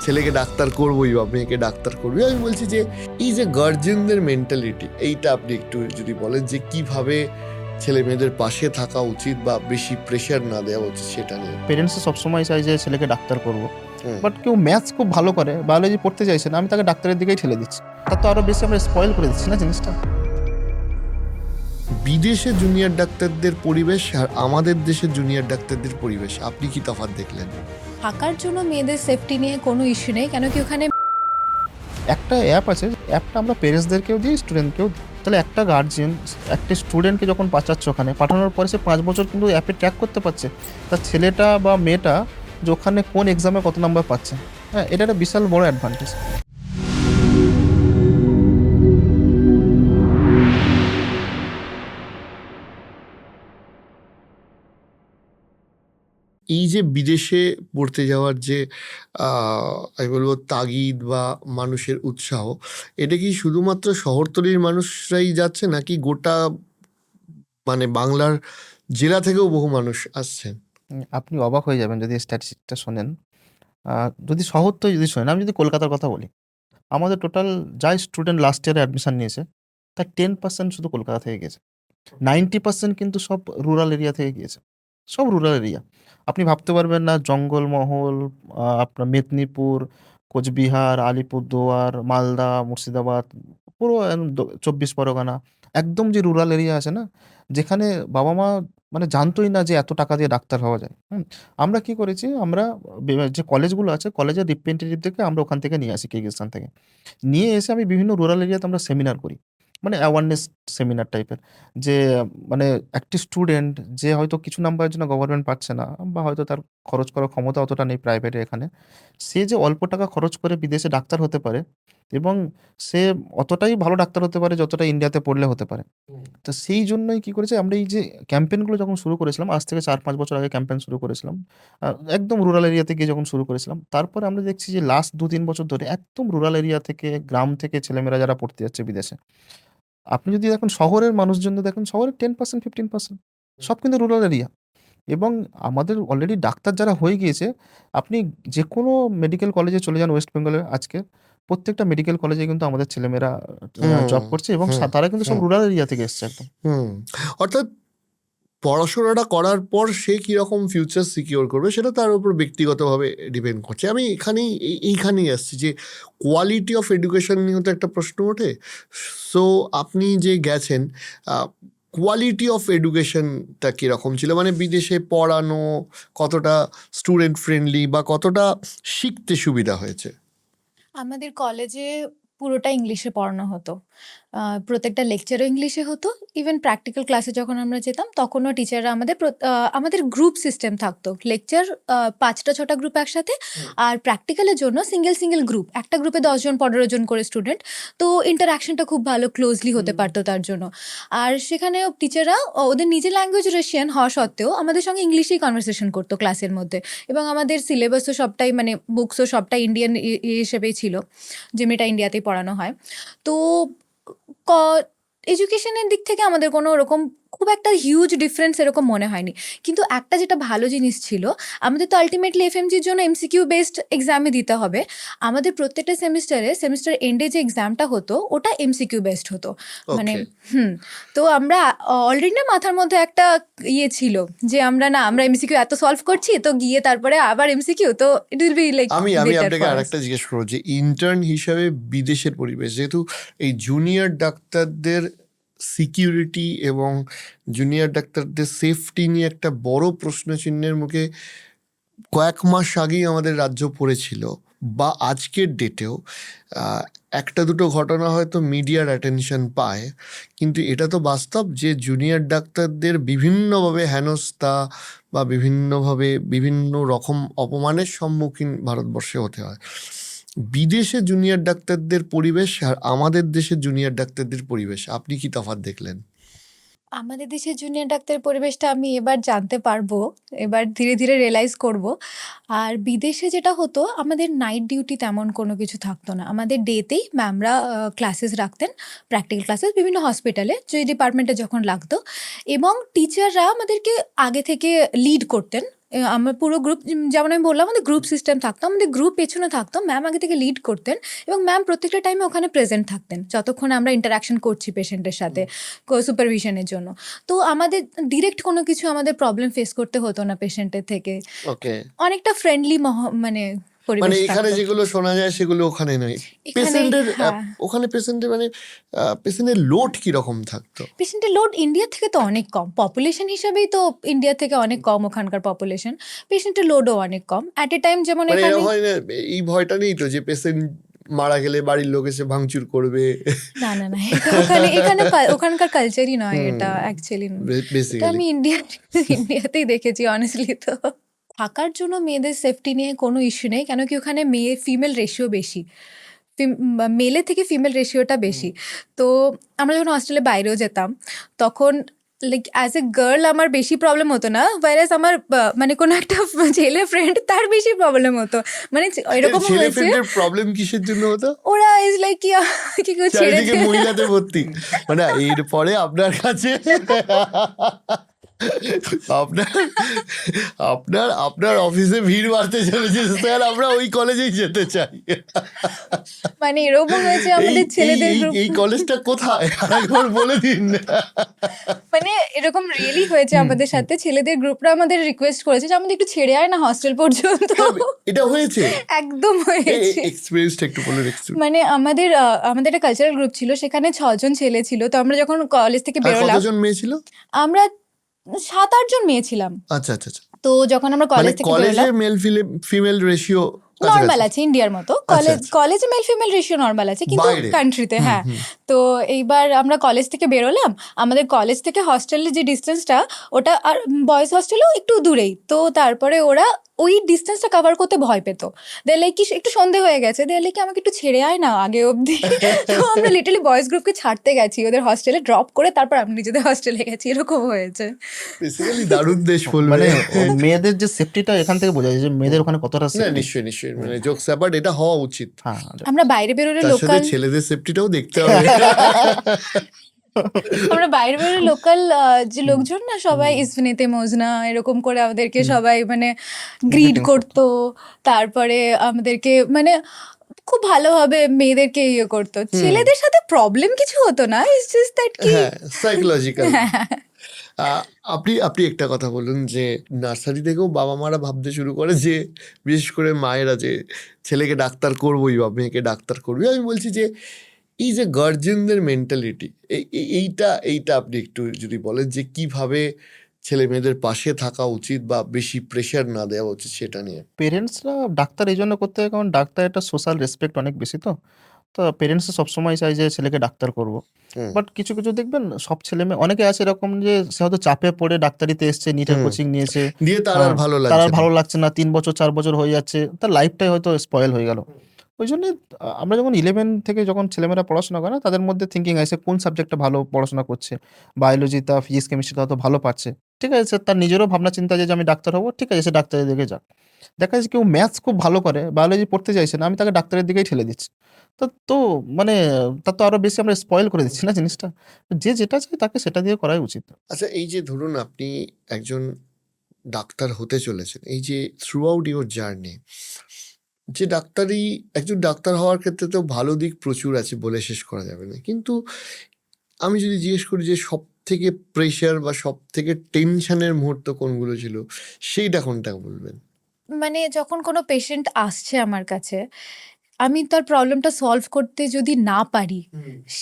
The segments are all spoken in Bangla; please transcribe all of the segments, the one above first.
ছেলেকে ডাক্তার করবোই বা মেয়েকে ডাক্তার করবি। আমি বলছি যে এই যে গার্জেনদের মেন্টালিটি, এইটা আপনি একটু যদি বলেন যে কিভাবে ছেলে মেয়েদের পাশে থাকা উচিত বা বেশি প্রেশার না দেওয়া উচিত সেটা নিয়ে। পেরেন্টস সবসময় চাই যে ছেলেকে ডাক্তার করবো, হুম। বাট কেউ ম্যাথস খুব ভালো করে, বায়োলজি পড়তে চাইছে না, আমি তাকে ডাক্তারের দিকেই ঠেলে দিচ্ছি। তার তো আরো বেশি আমরা স্পয়েল করে দিচ্ছি না জিনিসটা। বিদেশে জুনিয়র ডাক্তারদের পরিবেশ আর আমাদের দেশের জুনিয়র ডাক্তারদের পরিবেশ আপনি কি তফাৎ দেখলেন? থাকার জন্য মেয়েদের সেফটি নিয়ে কোনো ইস্যু নেই, কেন কি ওখানে একটা অ্যাপ আছে, অ্যাপটা আমরা পেরেন্টসদেরকেও দিই, স্টুডেন্টকেও দিই। তাহলে একটা গার্জিয়ান একটা স্টুডেন্টকে যখন পাঠাচ্ছে ওখানে, পাঠানোর পরে সে 5 বছর কিন্তু অ্যাপে ট্র্যাক করতে পারছে তার ছেলেটা বা মেয়েটা যে ওখানে কোন এক্সামে কত নাম্বার পাচ্ছে। হ্যাঁ, এটা একটা বিশাল বড় অ্যাডভান্টেজ। এই যে বিদেশে পড়তে যাওয়ার যে আমি বলবো তাগিদ বা মানুষের উৎসাহ, এটা কি শুধুমাত্র শহরতলির মানুষরাই যাচ্ছে নাকি গোটা মানে বাংলার জেলা থেকেও বহু মানুষ আসছেন? আপনি অবাক হয়ে যাবেন যদি স্ট্যাটিস্টিকটা শোনেন। যদি শহর তো যদি শোনেন, আমি যদি কলকাতার কথা বলি, আমাদের টোটাল যাই স্টুডেন্ট লাস্ট ইয়ারে অ্যাডমিশন নিয়েছে তার 10% শুধু কলকাতা থেকে গেছে। 90% কিন্তু সব রুরাল এরিয়া থেকে গিয়েছে। সব রুরাল এরিয়া। আপনি ভাবতে পারবেন না, জঙ্গলমহল, আপনার মেদিনীপুর, কোচবিহার, আলিপুরদুয়ার, মালদা, মুর্শিদাবাদ, পুরো ২৪ পরগনা, একদম যে রুরাল এরিয়া আছে না? যেখানে বাবা-মা মানে জানতই না যে এত টাকা দিয়ে ডাক্তার হওয়া যায়। আমরা কি করেছি, আমরা যে কলেজগুলো আছে, কলেজের রিপ্রেজেন্টেটিভদেরকে আমরা ওখান থেকে নিয়ে আসি, কিরগিজস্তান থেকে। নিয়ে এসে আমি বিভিন্ন রুরাল এরিয়াতে আমরা সেমিনার করি। মানে অ্যাওয়ারনেস সেমিনার টাইপের। যে মানে একটি স্টুডেন্ট যে হয়তো কিছু নাম্বারের জন্য গভর্নমেন্ট পাচ্ছে না, বা হয়তো তার খরচ করার ক্ষমতা অতটা নেই প্রাইভেটে এখানে। সে যে অল্প টাকা খরচ করে বিদেশে ডাক্তার হতে পারে, এবং সে অতটাই ভালো ডাক্তার হতে পারে যতটা ইন্ডিয়াতে পড়লে হতে পারে। তো সেই জন্যই কি করেছি, আমরা এই যে ক্যাম্পেইনগুলো যখন শুরু করেছিলাম, আজ থেকে ৪-৫ বছর আগে ক্যাম্পেইন শুরু করেছিলাম। আ একদম রুরাল এরিয়াতে গিয়ে যখন শুরু করেছিলাম, তারপরে আমরা দেখছি যে লাস্ট ২-৩ বছর ধরে একদম রুরাল এরিয়া থেকে, গ্রাম থেকে ছেলেমেয়েরা যারা পড়তে যাচ্ছে বিদেশে। আপনি যদি এখন শহরের মানুষজনদের দেখেন, শহরের 10% 15% সব কিন্তু রুরাল এরিয়া। এবং আমাদের অলরেডি ডাক্তার যারা হয়ে গিয়েছে, আপনি যেকোনো মেডিকেল কলেজে চলে যান ওয়েস্ট বেঙ্গলে আজকে, প্রত্যেকটা মেডিকেল কলেজে কিন্তু আমাদের ছেলেমেয়েরা হুম, জব করছে, এবং হুম, তারা কিন্তু সব হুম, রুরাল এরিয়া থেকে এসছে একদম। হুম। অর্থাৎ পড়াশোনাটা করার পর সে কিরকম ফিউচার সিকিউর করবে সেটা তার উপর ব্যক্তিগতভাবে ডিপেন্ড করছে। আমি এইখানেই আসছি যে কোয়ালিটি অফ এডুকেশন নিয়েও তো একটা প্রশ্ন ওঠে। সো আপনি যে গেছেন, কোয়ালিটি অফ এডুকেশনটা কীরকম ছিল? মানে বিদেশে পড়ানো কতটা স্টুডেন্ট ফ্রেন্ডলি বা কতটা শিখতে সুবিধা হয়েছে? আমাদের কলেজে পুরোটা ইংলিশে পড়ানো হতো। প্রত্যেকটা লেকচারও ইংলিশে হতো। ইভেন প্র্যাকটিক্যাল ক্লাসে যখন আমরা যেতাম তখনও টিচাররা আমাদের গ্রুপ সিস্টেম থাকতো। লেকচার ৫টা-৬টা গ্রুপ একসাথে, আর প্র্যাকটিক্যালের জন্য সিঙ্গেল গ্রুপ। একটা গ্রুপে ১০ জন ১৫ জন করে স্টুডেন্ট। তো ইন্টারঅ্যাকশনটা খুব ভালো ক্লোজলি হতে পারতো তার জন্য। আর সেখানেও টিচাররা ওদের নিজের ল্যাঙ্গুয়েজ রাশিয়ান হওয়া সত্ত্বেও আমাদের সঙ্গে ইংলিশেই কনভারসেশন করতো ক্লাসের মধ্যে। এবং আমাদের সিলেবাসও সবটাই মানে বুকসও সবটাই ইন্ডিয়ান হিসেবেই ছিল, যেমনিটা ইন্ডিয়াতেই পড়ানো হয়। তো ক এডুকেশনের দিক থেকে আমাদের কোনো ওরকম খুব একটা হিউজ ডিফারেন্স এরকম মনে হয়নি। কিন্তু একটা যেটা ভালো জিনিস ছিল, আমাদের তো আল্টিমেটলি এফএমজির জন্য এমসিকিউ বেসড এক্সামই দিতে হবে। আমাদের প্রত্যেকটা সেমিস্টার এন্ডে যে এক্সামটা হতো ওটা এমসিকিউ বেসড হতো। মানে ওকে। হুম, তো আমরা অলরেডি না মাথার মধ্যে একটা ছিল যে আমরা এমসিকিউ এত সলভ করছি, তো গিয়ে তারপরে আবার এমসিকিউ, তো ইট উইল বি লাইক আমি বেটার আপনাকে ফর আর আস। একটা জিজ্ঞেস করবো যে ইন্টার্ন হিসাবে বিদেশের পরিবেশ, যেহেতু এই জুনিয়র ডাক্তারদের সিকিউরিটি এবং জুনিয়র ডাক্তারদের সেফটি নিয়ে একটা বড় প্রশ্নচিহ্নের মুখে কয়েক মাস আগেই আমাদের রাজ্য পড়েছিল, বা আজকের ডেটেও একটা দুটো ঘটনা হয়তো মিডিয়ার অ্যাটেনশন পায়, কিন্তু এটা তো বাস্তব যে জুনিয়র ডাক্তারদের বিভিন্নভাবে হেনস্থা বা বিভিন্নভাবে বিভিন্ন রকম অপমানের সম্মুখীন ভারতবর্ষে হতে হয়। বিদেশে জুনিয়র ডাক্তারদের পরিবেশ আর আমাদের দেশের জুনিয়র ডাক্তারদের পরিবেশ আপনি কি তফাৎ দেখলেন? আমাদের দেশের জুনিয়র ডাক্তারের পরিবেশটা আমি এবার জানতে পারবো। এবার ধীরে, ধীরে রিয়ালাইজ করব। আর বিদেশে যেটা হতো, আমাদের নাইট ডিউটি তেমন কোনো কিছু থাকতো না। আমাদের ডেতেই ম্যামরা ক্লাসেস রাখতেন, প্র্যাকটিক্যাল ক্লাসেস বিভিন্ন হসপিটালে, যে ডিপার্টমেন্টে যখন লাগতো। এবং টিচাররা আমাদেরকে আগে থেকে লিড করতেন আমার পুরো গ্রুপ যেমন আমি বললাম আমাদের গ্রুপ সিস্টেম থাকতো, আমাদের গ্রুপ পেছনে থাকতো, ম্যাম আগে থেকে লিড করতেন এবং ম্যাম প্রত্যেকটা টাইমে ওখানে প্রেজেন্ট থাকতেন যতক্ষণ আমরা ইন্টারাকশন করছি পেশেন্টের সাথে সুপারভিশনের জন্য। তো আমাদের ডিরেক্ট কোনো কিছু আমাদের প্রবলেম ফেস করতে হতো না পেশেন্টের থেকে, ওকে, অনেকটা ফ্রেন্ডলি মানে মানে পরিবেশ এখানে থাকতো যেগুলো শোনা যায় সেগুলো ওখানে নয়। এখানে। পেশেন্টের হ্যাঁ, ওখানে পেশেন্টের মানে পেশেন্টের লোড কিরকম থাকতো? পেশেন্টের লোড ইন্ডিয়া থেকে তো অনেক কম, পপুলেশন হিসাবেই তো ইন্ডিয়া থেকে অনেক কম ওখানকার পপুলেশন, পেশেন্টের লোডও অনেক কম অ্যাট এ টাইম। যেমন মানে এখানে এরকম হয় না, এই ভয়টা নেই তো যে পেশেন্ট মারা গেলে বাড়ির লোক এসে ভাঙচুর করবে? না না না, এটা ওখানকার কালচারই নয় এটা অ্যাকচুয়ালি। এটা বেসিক্যালি আমি ইন্ডিয়াতেই দেখেছি অনেস্টলি। তো থাকার জন্য মেয়েদের সেফটি নিয়ে কোনো ইস্যু নেই, কেন কি ওখানে মেয়ে ফিমেল রেশিও বেশি, মেলে থেকে ফিমেল রেশিওটা বেশি। তো আমরা যখন হস্টেলে বাইরেও যেতাম তখন লাইক অ্যাজ এ গার্ল আমার বেশি প্রবলেম হতো না, ভাইরাস আমার মানে কোনো একটা ছেলে ফ্রেন্ড তার বেশি প্রবলেম হতো। মানে এরকম ছেলে হয়েছে ফ্রেন্ডের প্রবলেম কিসের জন্য হতো? ওরা ইজ লাইক কি কি কেউ ছেড়ে চারিদিকে মহিলাদের ভর্তি, মানে এরপরে আপনার কাছে আপনার আপনার আপনার অফিসে ভিড় বাড়তে চলেছে স্যার, আমরা ওই কলেজেই যেতে চাই। মানে এরকম হয়েছে এই আমাদের ছেলেদের এই গ্রুপ, এই কলেজটা কোথায় একবার বলে দিন। মানে এরকম রিয়েলি হয়েছে আমাদের সাথে, ছেলেদের গ্রুপরা আমাদের রিকোয়েস্ট করেছে যে আমাদের একটু ছেড়ে আয় না হস্টেল পর্যন্ত। এটা হয়েছে? একদম হয়েছে। এক্সপেরিয়েন্সটা একটু বলে এক্সপেরিয়েন্স। মানে আমাদের একটা কালচারাল গ্রুপ ছিল, সেখানে 6 জন ছেলে ছিল। তো আমরা যখন কলেজ থেকে আর বেরোলাম, কতজন মেয়ে ছিল? আমরা 7-8 জন মেয়ে ছিলাম। আচ্ছা আচ্ছা আচ্ছা, তো যখন আমরা মানে কলেজ থেকে কলেজে বেরোলাম, মেল ফিমেল রেশিও নর্মাল আছে ইন্ডিয়ার মতো, কলেজে মেল ফিমেল রেশিও নর্মাল আছে, কিন্তু বাইরে? কান্ট্রিতে হ্যাঁ। তো এইবার আমরা কলেজ থেকে বেরোলাম, আমাদের কলেজ থেকে হস্টেলের যে ডিস্টেন্সটা ওটা আর বয়েজ হস্টেলও একটু দূরেই, তো তারপরে ওরা ওই ডিস্টেন্সটা কভার করতে ভয় পেত। দে লাইক কি একটু সন্ধে হয়ে গেছে, দে লাইক আমাকে একটু ছেড়ে আয় না আগে অবধি। তো আমরা লিটারালি বয়েজ গ্রুপকে ছাড়তে গেছি ওদের হস্টেলে, ড্রপ করে তারপর আমরা নিজেদের হস্টেলে গেছি, এরকম হয়েছে। বেসিক্যালি দারুণ দেশ বলবে। মানে মেয়েদের যে সেফটিটা এখান থেকে বোঝা যায় যে মেয়েদের ওখানে কতটা না সেফটি। নিশ্চয়ই নিশ্চয়ই, মানে জোকস অ্যাপার্ট, এটা হওয়া উচিত। হ্যাঁ, আমরা বাইরে বেরোলে তার সাথে লোকাল ছেলেদের সেফটিটাও দেখতে হবে। আমরা বাইরে বাইরে লোকাল যে লোকজন না সবাই ইসফিনেতে মোজনা এরকম করে আমাদেরকে সবাই মানে গ্রিড করতো, তারপরে আমাদেরকে মানে খুব ভালোভাবে মেয়েদেরকে ইয়ে করতো, ছেলেদের সাথে প্রবলেম কিছু হতো না, ইটস জাস্ট দ্যাট কি হ্যাঁ, সাইকোলজিক্যাল। আপনি আপনি একটা কথা বলুন যে নার্সারি থেকেও বাবা মারা ভাবতে শুরু করে যে, বিশেষ করে মায়েরা, যে ছেলেকে ডাক্তার করবোই বা মেয়েকে ডাক্তার করবি। আমি বলছি যে এই যে গার্জেনদের মেন্টালিটি, এইটা আপনি একটু যদি বলেন যে কিভাবে ছেলে মেয়েদের পাশে থাকা উচিত বা বেশি প্রেশার না দেওয়া উচিত সেটা নিয়ে। পেরেন্টসরা ডাক্তার এই জন্য করতে হয় কারণ ডাক্তার একটা সোশ্যাল রেসপেক্ট অনেক বেশি, তো পেরেন্টসরা সবসময় চায় যে ছেলেকে ডাক্তার করবো। হুম। বাট কিছু কিছু দেখবেন সব ছেলে মেয়ে, অনেকে আছে এরকম যে সে হয়তো চাপে পড়ে ডাক্তারিতে এসছে, নিটের কোচিং নিয়েছে, দিয়ে তার আর ভালো তার আর লাগছে না। ভালো লাগছে না, 3 বছর 4 বছর হয়ে যাচ্ছে, তার লাইফটাই হয়তো স্পয়েল হয়ে গেল। ওই জন্য আমরা যখন 11 থেকে যখন ছেলেমেয়েরা পড়াশোনা করে না, তাদের মধ্যে থিঙ্কিং আসে কোন সাবজেক্টটা ভালো পড়াশোনা করছে, বায়োলজিটা ফিজিক্স কেমিস্ট্রিটা হয়তো ভালো পাচ্ছে, ঠিক আছে, সে তার নিজেরও ভাবনা চিন্তা যে আমি ডাক্তার হবো, ঠিক আছে, সে ডাক্তারের দিকে যাক। দেখা যাচ্ছে কেউ ম্যাথস খুব ভালো করে, বায়োলজি পড়তে চাইছে না, আমি তাকে ডাক্তারের দিকেই ঠেলে দিচ্ছি। তো মানে তার তো আরো বেশি আমরা স্পয়েল করে দিচ্ছি না জিনিসটা। যে যেটা চায় তাকে সেটা দিয়ে করাই উচিত। আচ্ছা, এই যে ধরুন আপনি একজন ডাক্তার হতে চলেছেন, এই যে থ্রু আউট ইউর জার্নি, যে একজন ডাক্তার হওয়ার ক্ষেত্রে তো ভালো দিক প্রচুর আছে, বলে শেষ করা যাবে না, কিন্তু আমি যদি জিজ্ঞেস করি যে সব থেকে প্রেশার বা সব থেকে টেনশনের মুহূর্ত কোনগুলো ছিল, সেইটা কোনটা বলবেন? মানে যখন কোনো পেশেন্ট আসছে আমার কাছে, আমি তার প্রবলেমটা সলভ করতে যদি না পারি,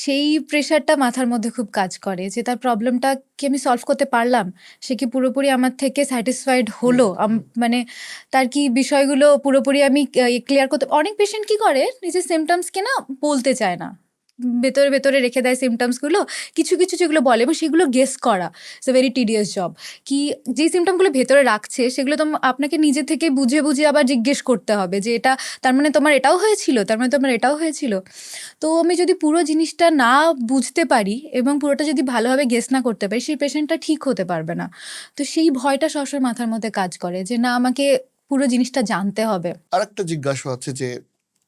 সেই প্রেশারটা মাথার মধ্যে খুব কাজ করে যে তার প্রবলেমটা কি আমি সলভ করতে পারলাম, সে কি পুরোপুরি আমার থেকে স্যাটিসফাইড হলো, মানে তার কি বিষয়গুলো পুরোপুরি আমি ক্লিয়ার করতে। অনেক পেশেন্ট কি করে নিজের সিমটমসকে না বলতে চায় না, ভেতরে ভেতরে রেখে দেয় সিমটমসগুলো, কিছু কিছু যেগুলো বলে এবং সেগুলো গেস করা it's a very tedious job. কি যে সিমটমগুলো ভেতরে রাখছে সেগুলো তো আপনাকে নিজে থেকে বুঝে বুঝে আবার জিজ্ঞেস করতে হবে যে এটা তার মানে তোমার এটাও হয়েছিল, তার মানে তোমার এটাও হয়েছিল। তো আমি যদি পুরো জিনিসটা না বুঝতে পারি এবং পুরোটা যদি ভালোভাবে গেস না করতে পারি, সেই পেশেন্টটা ঠিক হতে পারবে না। তো সেই ভয়টা সবসময় মাথার মধ্যে কাজ করে যে না, আমাকে পুরো জিনিসটা জানতে হবে। আর একটা জিজ্ঞাসা আছে যে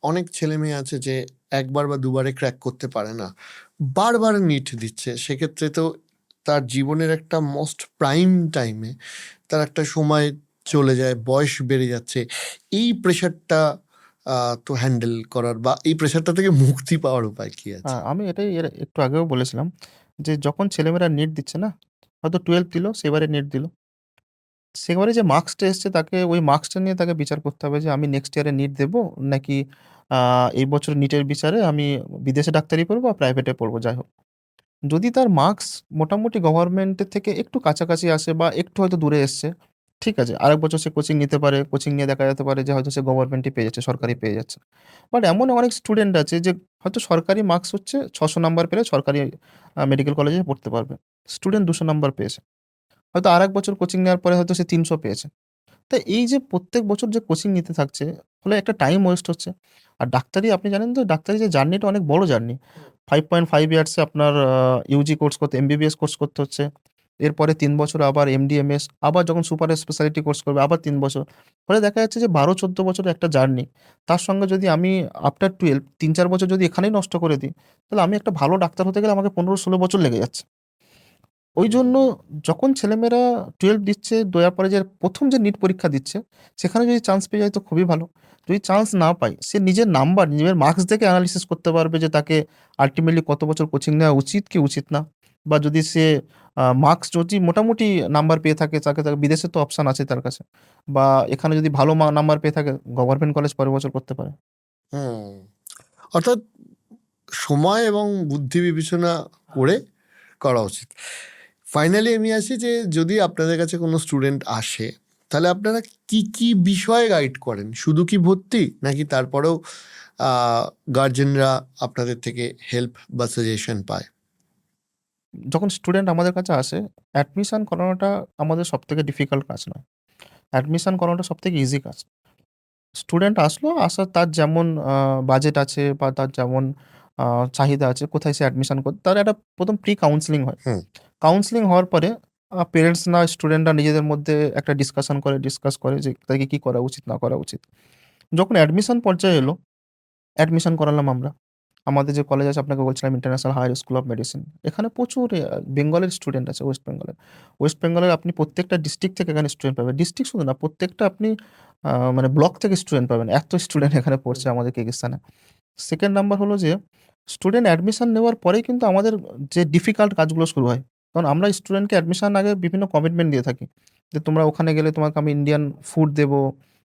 অনেক ছেলে মেয়ে আছে যে একবার বা দুবারে ক্র্যাক করতে পারে না, বারবার নিট দিচ্ছে, সেক্ষেত্রে তো তার জীবনের একটা মোস্ট প্রাইম টাইমে তার একটা সময় চলে যায়, বয়স বেড়ে যাচ্ছে, এই প্রেশারটা তো হ্যান্ডেল করার বা এই প্রেশারটা থেকে মুক্তি পাওয়ার উপায় কি আছে? আমি এটাই এর একটু আগেও বলেছিলাম যে যখন ছেলেমেয়েরা নিট দিচ্ছে না, হয়তো 12 দিল, সেবারে নিট দিল। সেবারে যে মার্কসটা এসছে তাকে ওই মার্কসটা নিয়ে তাকে বিচার করতে হবে যে আমি নেক্সট ইয়ারে নিট দেবো নাকি আ এই বছর নিটের বিচারে আমি বিদেশে ডাক্তারি পড়বো বা প্রাইভেটে পড়বো যাই হোক। যদি তার মার্কস মোটামুটি গভর্নমেন্টের থেকে একটু কাছাকাছি আসে বা একটু হয়তো দূরে এসছে, ঠিক আছে। আরেক বছর সে কোচিং নিতে পারে। কোচিং নিয়ে দেখা যেতে পারে যে হয়তো সে গভর্নমেন্টই পেয়ে যাচ্ছে, সরকারি পেয়ে যাচ্ছে। বাট এমন অনেক স্টুডেন্ট আছে যে হয়তো সরকারি মার্কস হচ্ছে ৬০০ নাম্বার পেলে সরকারি মেডিকেল কলেজে পড়তে পারবে। স্টুডেন্ট ২০০ নাম্বার পেয়েছে। হয়তো আরেক বছর কোচিং নেওয়ার পরে হয়তো সে ৩০০ পেয়েছে। তো এই যে প্রত্যেক বছর যে কোচিং নিতে থাকছে, ফলে একটা টাইম ওয়েস্ট হচ্ছে। আর ডাক্তারি আপনি জানেন তো ডাক্তারি যে জার্নিটা অনেক বড় জার্নি। 5.5 ইয়ার্স এ আপনার ইউজি কোর্স করতে এমবিবিএস কোর্স করতে হচ্ছে। এরপরে ৩ বছর আবার এমডি, এমএস আবার যখন সুপার স্পেশালিটি কোর্স করবে আবার ৩ বছর। ফলে দেখা যাচ্ছে যে ১২-১৪ বছরের একটা জার্নি। তার সঙ্গে যদি আমি আফটার 12 ৩-৪ বছর যদি এখানেই নষ্ট করে দিই, তাহলে আমি একটা ভালো ডাক্তার হতে গেলে আমাকে ১৫-১৬ বছর লেগে যাচ্ছে। ওইজন্য যখন ছেলেমেয়েরা 12 দিচ্ছে, দেওয়ার পরে যে ১ম যে নিট পরীক্ষা দিচ্ছে, সেখানে যদি চান্স পেয়ে যায় তো খুবই ভালো। যদি চান্স না পায়, সে নিজের নাম্বার, নিজের মার্কস দেখে এনালিসিস করতে পারবে যে তাকে আল্টিমেটলি কত বছর কোচিং নেওয়া উচিত কি উচিত না। বা যদি সে মার্কস যদি মোটামুটি নাম্বার পেয়ে থাকে, তাকে বিদেশে তো অপশন আছে তার কাছে। বা এখানে যদি ভালো নাম্বার পেয়ে থাকে, গভর্নমেন্ট কলেজ পরের বছর করতে পারে। হুম। অর্থাৎ সময় এবং বুদ্ধি বিবেচনা করে করা উচিত। ফাইনালি আমি আসি যে যদি আপনাদের কাছে কোনো স্টুডেন্ট আসে, তাহলে আপনারা কি কি বিষয়ে গাইড করেন? শুধু কি ভর্তি, নাকি তারপরেও গার্জেনরা আপনাদের থেকে হেল্প বা সাজেশন পায়? যখন স্টুডেন্ট আমাদের কাছে আসে, অ্যাডমিশন করানোটা আমাদের সবথেকে ডিফিকাল্ট কাজ নয়। অ্যাডমিশন করানোটা সবথেকে ইজি কাজ। স্টুডেন্ট আসলো, তার যেমন বাজেট আছে বা তার যেমন আ চাহিদা আছে, কোথায় সে অ্যাডমিশন তার একটা ১ম প্রি কাউন্সেলিং হয়। হুম। কাউন্সেলিং হওয়ার পরে পেরেন্টস স্টুডেন্টরা নিজেদের মধ্যে একটা ডিসকাস করে যে তাকে কি করা উচিত, না করা উচিত। যখন অ্যাডমিশন পর্যায়ে এলো, অ্যাডমিশন করালাম আমরা। আমাদের যে কলেজ আছে আপনাকে বলছিলাম international higher school of medicine. এখানে প্রচুর বেঙ্গলের স্টুডেন্ট আছে ওয়েস্ট বেঙ্গলের। ওয়েস্ট বেঙ্গলের আপনি প্রত্যেকটা ডিস্ট্রিক্ট থেকে এখানে স্টুডেন্ট পাবেন। ডিস্ট্রিক্ট শুধু না প্রত্যেকটা আপনি মানে ব্লক থেকে স্টুডেন্ট পাবেন। এত স্টুডেন্ট এখানে পড়ছে আমাদের কিরগিজস্তানে। 2nd নাম্বার হলো যে স্টুডেন্ট অ্যাডমিশন নেওয়ার পরেই কিন্তু আমাদের যে ডিফিকাল্ট কাজগুলো শুরু হয়। কারণ আমরা স্টুডেন্টকে অ্যাডমিশন আগে বিভিন্ন কমিটমেন্ট দিয়ে থাকি। যে তোমরা ওখানে গেলে তোমাকে আমি ইন্ডিয়ান ফুড দেবো।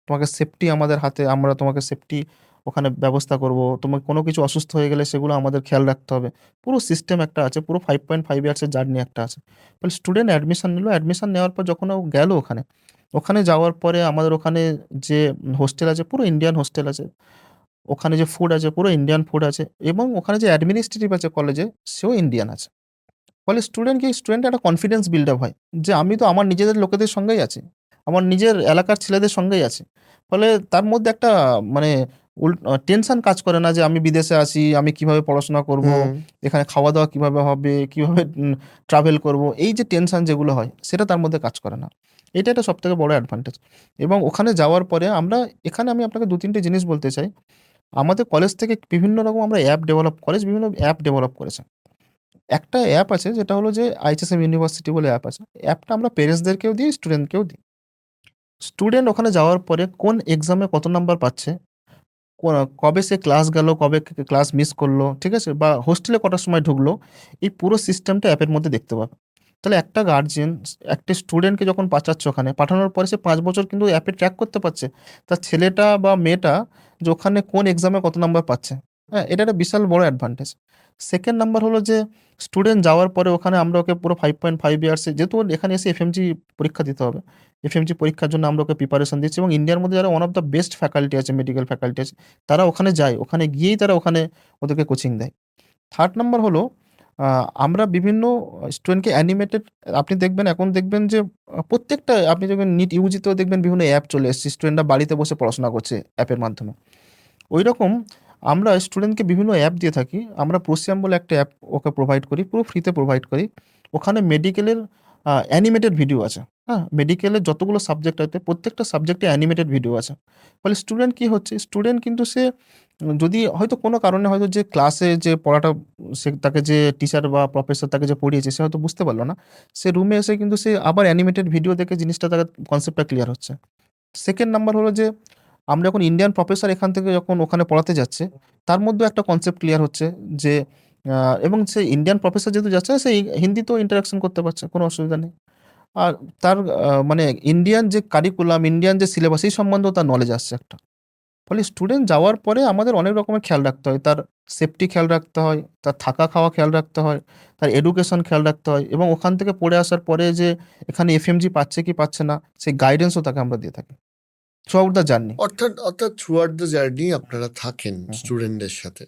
তোমাকে সেফটি আমাদের হাতে, আমরা তোমাকে সেফটি ওখানে ব্যবস্থা করব। তোমার কোনো কিছু অসুস্থ হয়ে গেলে সেগুলো আমাদের খেয়াল রাখতে হবে। পুরো সিস্টেম একটা আছে। পুরো 5.5 ইয়ার্স এর জার্নি একটা আছে। ফলে স্টুডেন্ট অ্যাডমিশন নিল। অ্যাডমিশন নেওয়ার পর যখন ও গেল ওখানে, ওখানে যাওয়ার পরে আমাদের ওখানে যে হোস্টেল আছে পুরো ইন্ডিয়ান হোস্টেল আছে। ওখানে যে ফুড আছে পুরো ইন্ডিয়ান ফুড আছে এবং ওখানে যে অ্যাডমিনিস্ট্রেটিভ আছে কলেজে সেও ইন্ডিয়ান আছে। ফলে স্টুডেন্টের একটা কনফিডেন্স বিল্ড আপ হয় যে আমি তো আমার নিজেদের লোকেদের সঙ্গেই আছি। আমার নিজের এলাকার ছেলেদের সঙ্গেই আছি। ফলে তার মধ্যে একটা মানে টেনশন কাজ করে না যে আমি বিদেশে আছি, আমি কিভাবে পড়াশোনা করব, হুম। এখানে খাওয়া-দাওয়া কিভাবে হবে, কিভাবে ট্রাভেল করব। এই যে টেনশন যেগুলো হয় সেটা তার মধ্যে কাজ করে না। এটা একটা সবথেকে বড় অ্যাডভান্টেজ। এবং ওখানে যাওয়ার পরে এখানে আমি আপনাকে ২-৩ টে জিনিস বলতে চাই। আমাদের কলেজ থেকে বিভিন্ন রকম আমরা কলেজ বিভিন্ন অ্যাপ ডেভেলপ করেছে। একটা অ্যাপ আছে যেটা হলো যে IHSM ইউনিভার্সিটি বলে অ্যাপ আছে। অ্যাপটা আমরা প্যারেন্টসদেরকেও দিই, স্টুডেন্টকেও দিই। স্টুডেন্ট ওখানে যাওয়ার পরে কোন এক্সামে কত নাম্বার পাচ্ছে, ক কবে সে ক্লাস গেল, কবে ক্লাস মিস করলো, ঠিক আছে? বা হোস্টেলে কটার সময় ঢুকলো, এই পুরো সিস্টেমটা অ্যাপের মধ্যে দেখতে পাবে। তাহলে একটা গার্ডিয়ান একটা স্টুডেন্টকে যখন পাঠাচ্ছে ওখানে, পাঠানোর পরে সে ৫ বছর কিন্তু অ্যাপে ট্র্যাক করতে পারছে। তার ছেলেটা বা মেয়েটা যে ওখানে কোন এক্সামে কত নাম্বার পাচ্ছে। হ্যাঁ? এটা একটা বিশাল বড় অ্যাডভান্টেজ। 2nd নাম্বার হলো যে স্টুডেন্ট যাওয়ার পরে ওখানে আমরা ওকে পুরো 5.5 ইয়ার্স যেহেতু ওর এখানে এসে এফএমজি পরীক্ষা দিতে হবে। এফএমজি পরীক্ষার জন্য আমরা ওকে প্রিপারেশন দিচ্ছি এবং ইন্ডিয়ার মধ্যে যারা one of the best faculty আছে, মেডিকেল ফ্যাকাল্টি আছে, তারা ওখানে যায়। ওখানে গিয়েই তারা ওখানে ওদেরকে কোচিং দেয়। 3rd নাম্বার হলো আ আমরা বিভিন্ন স্টুডেন্টকে অ্যানিমেটেড আপনি দেখবেন এখন দেখবেন যে প্রত্যেকটা আপনি দেখবেন নিট ইউজিতেও দেখবেন বিভিন্ন অ্যাপ চলে এসছে। স্টুডেন্টরা বাড়িতে বসে পড়াশোনা করছে অ্যাপের মাধ্যমে। ঐরকম আমরা স্টুডেন্টকে বিভিন্ন অ্যাপ দিয়ে থাকি। আমরা প্রোসিয়াম বলে একটা অ্যাপ ওকে প্রোভাইড করি। পুরো ফ্রিতে প্রোভাইড করি। ওখানে মেডিকেলের অ্যানিমেটেড ভিডিও আছে। হ্যাঁ? মেডিকেলের যতগুলো সাবজেক্ট আছে প্রত্যেকটা সাবজেক্টে অ্যানিমেটেড ভিডিও আছে। ফলে স্টুডেন্ট কি হচ্ছে? স্টুডেন্ট কিন্তু সে যদি হয়তো কোনো কারণে হয়তো যে ক্লাসে যে পড়াটা তাকে যে টিচার বা প্রফেসর তাকে যে পড়িয়েছে সে হয়তো বুঝতে পারল না। সে রুমে এসে কিন্তু সে আবার অ্যানিমেটেড ভিডিও দেখে জিনিসটা তার কনসেপ্টটা ক্লিয়ার হচ্ছে। সেকেন্ড নাম্বার হলো যে আমরা যখন ইন্ডিয়ান প্রফেসর এখান থেকে যখন ওখানে পড়াতে যাচ্ছে, তার মধ্যেও একটা কনসেপ্ট ক্লিয়ার হচ্ছে যে এবং সে ইন্ডিয়ান প্রফেসর যেহেতু যাচ্ছে সে হিন্দিতেও ইন্টারাকশন করতে পারছে, কোনো অসুবিধা নেই। আর তার মানে ইন্ডিয়ান যে কারিকুলাম, ইন্ডিয়ান যে সিলেবাস এই সম্বন্ধেও তার নলেজ আসছে একটা। ফলে স্টুডেন্ট যাওয়ার পরে আমাদের অনেক রকমের খেয়াল রাখতে হয়। তার সেফটি খেয়াল রাখতে হয়, তার থাকা খাওয়া খেয়াল রাখতে হয়, তার এডুকেশন খেয়াল রাখতে হয় এবং ওখান থেকে পড়ে আসার পরে যে এখানে এফএমজি পাচ্ছে কি পাচ্ছে না সেই গাইডেন্সও তাকে আমরা দিয়ে থাকি থ্রু আউট দ্য জার্নি। অর্থাৎ থ্রুআউট দ্য জার্নি আপনারা থাকেন হুম, হুম। স্টুডেন্টদের সাথে।